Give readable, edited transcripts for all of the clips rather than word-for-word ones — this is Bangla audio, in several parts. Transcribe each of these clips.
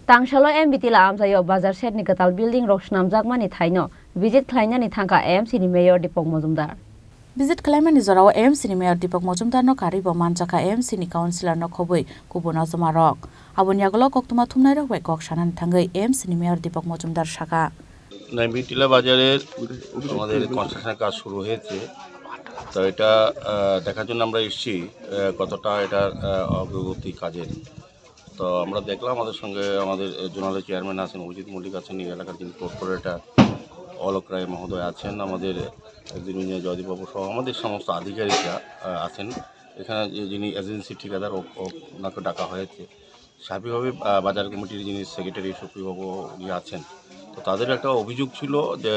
Tangsalo MBT la amjayo bazar set ni gatal building rok snamjakmani thaino visit khlainani thangka AMC ni mayor Dipok Mojumdar. Visit Clement Zorao AMC ni Mayor Dipok Mojumdar no karibo manjaka AMC ni councilor no khoboi kubuna zomarok aboni agolo koktuma thumnai rok bai kok sanan thangai AMC ni Mayor Dipok Mojumdar shaka নাইমিটিলা বাজারের আমাদের কনস্ট্রাকশনের কাজ শুরু হয়েছে। তো এটা দেখার জন্য আমরা এসেছি কতটা এটার অগ্রগতি কাজের। তো আমরা দেখলাম আমাদের সঙ্গে আমাদের জোনালের চেয়ারম্যান আছেন, অভিজিৎ মল্লিক আছেন, এই এলাকার যিনি কর্পোরেটর অলোক রায় মহোদয় আছেন, আমাদের একজন ইঞ্জিনিয়ার জয়দীপবাবু সহ আমাদের সমস্ত আধিকারিকরা আছেন। এখানে যিনি এজেন্সি ঠিকাদার ওনাকে ডাকা হয়েছে। স্বাভাবিকভাবে বাজার কমিটির যিনি সেক্রেটারি সুপ্রিয়বাবু উনি আছেন। তো তাদের একটা অভিযোগ ছিল যে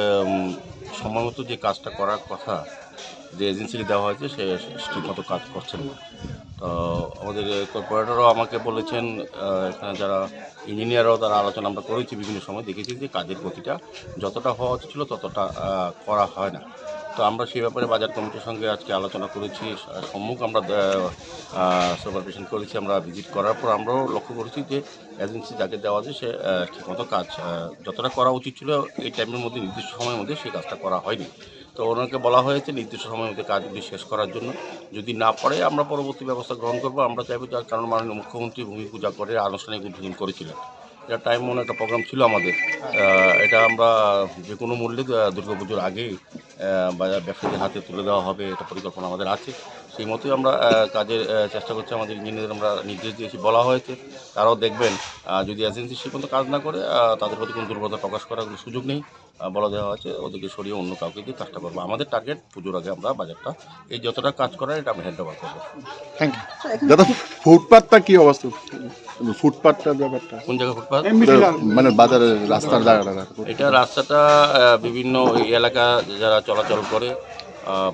সময়মতো যে কাজটা করার কথা যে এজেন্সিকে দেওয়া হয়েছে সে ঠিকমতো কাজ করছেন না। তো আমাদের কর্পোরেটরও আমাকে বলেছেন, এখানে যারা ইঞ্জিনিয়াররাও তারা আলোচনা আমরা করেছি, বিভিন্ন সময় দেখেছি যে কাজের গতিটা যতটা হওয়া উচিত ছিল ততটা করা হয় না। তো আমরা সেই ব্যাপারে বাজার কমিটির সঙ্গে আজকে আলোচনা করেছি, সম্মুখ আমরা সুপারভিশন করেছি। আমরা ভিজিট করার পর আমরাও লক্ষ্য করেছি যে এজেন্সি যাকে দেওয়া আছে সে ঠিকমতো কাজ যতটা করা উচিত ছিল এই টাইমের মধ্যে নির্দিষ্ট সময়ের মধ্যে সেই কাজটা করা হয়নি। তো ওনাকে বলা হয়েছে নির্দিষ্ট সময়ের মধ্যে কাজগুলি শেষ করার জন্য। যদি না পারে আমরা পরবর্তী ব্যবস্থা গ্রহণ করবো। আমরা চাইবো, যার কারণ মাননীয় মুখ্যমন্ত্রী ভূমি পূজা করে আনুষ্ঠানিক উদ্বোধন করেছিলেন। এটা টাইম মনে একটা প্রোগ্রাম ছিল আমাদের। এটা আমরা যে কোনো মূল্যে দুর্গাপুজোর আগেই বাজার ব্যবসায়ীদের হাতে তুলে দেওয়া হবে, এটা পরিকল্পনা আমাদের আছে। সেই মতোই আমরা কাজের চেষ্টা করছি। আমাদের ইঞ্জিনিয়ারদের আমরা নির্দেশ দিয়েছি, বলা হয়েছে তারাও দেখবেন। যদি এজেন্সি সে পর্যন্ত কাজ না করে তাদের প্রতি কোনো দুর্বলতা প্রকাশ করার কোনো সুযোগ নেই, বলা দেওয়া হয়েছে ওদেরকে সরিয়ে অন্য কাউকে দিয়ে কাজটা করবো। আমাদের টার্গেট পুজোর আগে আমরা বাজারটা এই যতটা কাজ করার এটা আমরা হ্যান্ড ওভার করবো। থ্যাংক ইউ দাদা। ফুটপাথটা কি অবস্থা? ফুটপাথটার ব্যাপারটা কোন জায়গায়? ফুটপাথ মানে বাজারের রাস্তার জায়গাটা। এটা রাস্তাটা বিভিন্ন এলাকা যারা চলাচল করে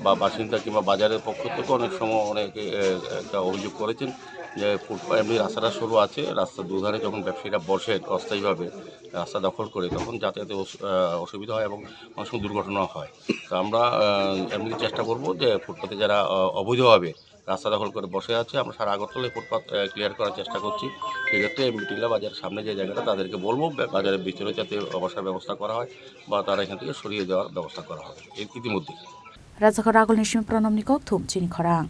বা বাসিন্দা কিংবা বাজারের পক্ষ থেকে অনেক সময় অনেকে একটা অভিযোগ করেছেন যে ফুটপাথ এমনি রাস্তাটা সরু আছে, রাস্তার দুধারে যখন ব্যবসায়ীরা বসে অস্থায়ীভাবে রাস্তা দখল করে তখন যাতায়াতে অসুবিধা হয় এবং অনেক সময় দুর্ঘটনা হয়। তো আমরা এমনি চেষ্টা করব যে ফুটপাথে যারা অবৈধভাবে রাস্তা দখল করে বসে আছে, আমরা সারা আগরতলায় ফুটপাথ ক্লিয়ার করার চেষ্টা করছি। সেক্ষেত্রে এমবিটিলা বাজারের সামনে যে জায়গাটা তাদেরকে বলবো বাজারের ভিতরে যাতে বসার ব্যবস্থা করা হয় বা তারা এখান থেকে সরিয়ে দেওয়ার ব্যবস্থা করা হবে ইতিমধ্যে। রাজাখর আগল নিশিম প্রণব নিকক থুম চিনি খরাং।